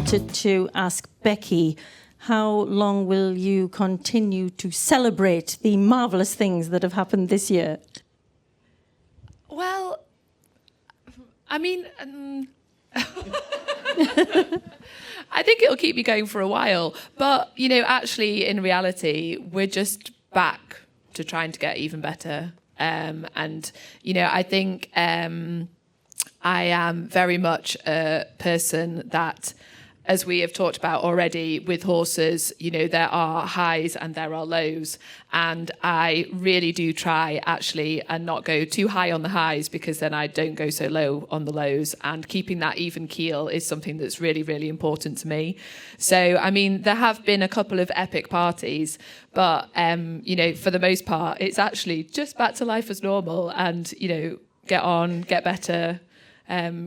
wanted to ask Becky, how long will you continue to celebrate the marvellous things that have happened this year? Well, I mean, I think it'll keep me going for a while. But, you know, actually, in reality, we're just back to trying to get even better. And, you know, I think I am very much a person that, as we have talked about already with horses, you know, there are highs and there are lows. And I really do try, actually, and not go too high on the highs, because then I don't go so low on the lows. And keeping that even keel is something that's really, really important to me. So, I mean, there have been a couple of epic parties, but, you know, for the most part, it's actually just back to life as normal and, you know, get on, get better,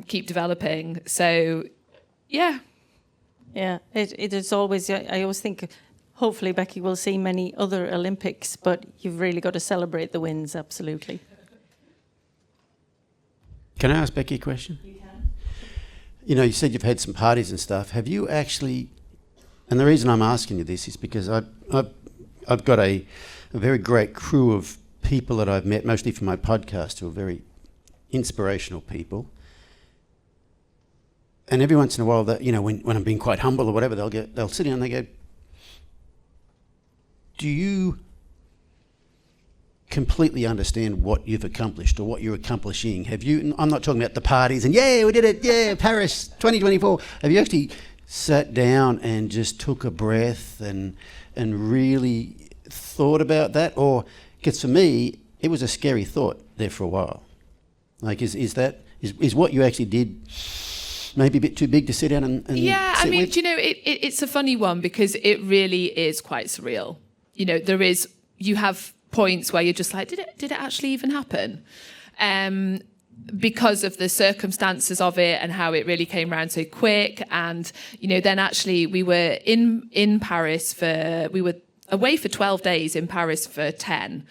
keep developing. So, yeah. Yeah, it is always, I always think, hopefully Becky will see many other Olympics, but you've really got to celebrate the wins, absolutely. Can I ask Becky a question? You can. You know, you said you've had some parties and stuff. Have you actually, and the reason I'm asking you this is because I've got a very great crew of people that I've met, mostly from my podcast, who are very inspirational people. And every once in a while, that, you know, when I'm being quite humble or whatever, they'll sit down and they go, do you completely understand what you've accomplished or what you're accomplishing? Have you, and I'm not talking about the parties and, yeah, we did it, yeah, Paris 2024. Have you actually sat down and just took a breath and really thought about that? Or, because for me, it was a scary thought there for a while. Like, is what you actually did maybe a bit too big to sit down and yeah, I mean, with? do you know, it's a funny one because it really is quite surreal. You know, you have points where you're just like, did it actually even happen? Because of the circumstances of it and how it really came around so quick. And, you know, then actually we were in Paris we were away for 12 days, in Paris for 10.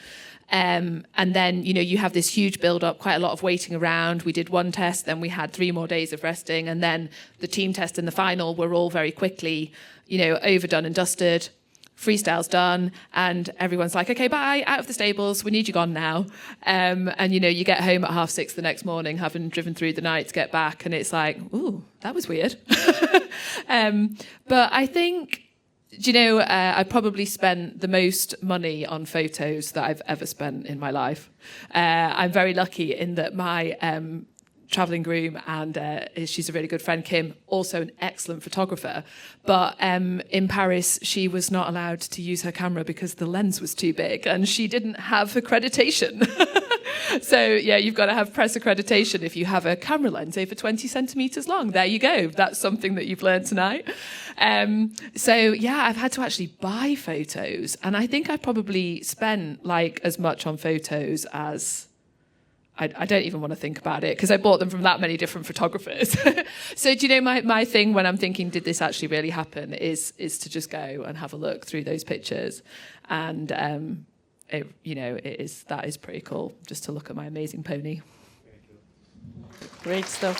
And then, you know, you have this huge build-up, quite a lot of waiting around. We did one test, then we had 3 more days of resting, and then the team test and the final were all very quickly, you know, overdone and dusted. Freestyle's done, and everyone's like, okay, bye, out of the stables, we need you gone now. And, you know, you get home at 6:30 the next morning, having driven through the night to get back, and it's like, ooh, that was weird. But I think, do you know, I probably spent the most money on photos that I've ever spent in my life. I'm very lucky in that my travelling groom, and she's a really good friend, Kim, also an excellent photographer. But in Paris, she was not allowed to use her camera because the lens was too big and she didn't have accreditation. So, yeah, you've got to have press accreditation if you have a camera lens over 20 centimetres long. There you go. That's something that you've learned tonight. So, yeah, I've had to actually buy photos. And I think I probably spent like as much on photos as... I don't even want to think about it because I bought them from that many different photographers. So, do you know, my thing when I'm thinking, did this actually really happen, is to just go and have a look through those pictures. And, that is pretty cool, just to look at my amazing pony. Great stuff.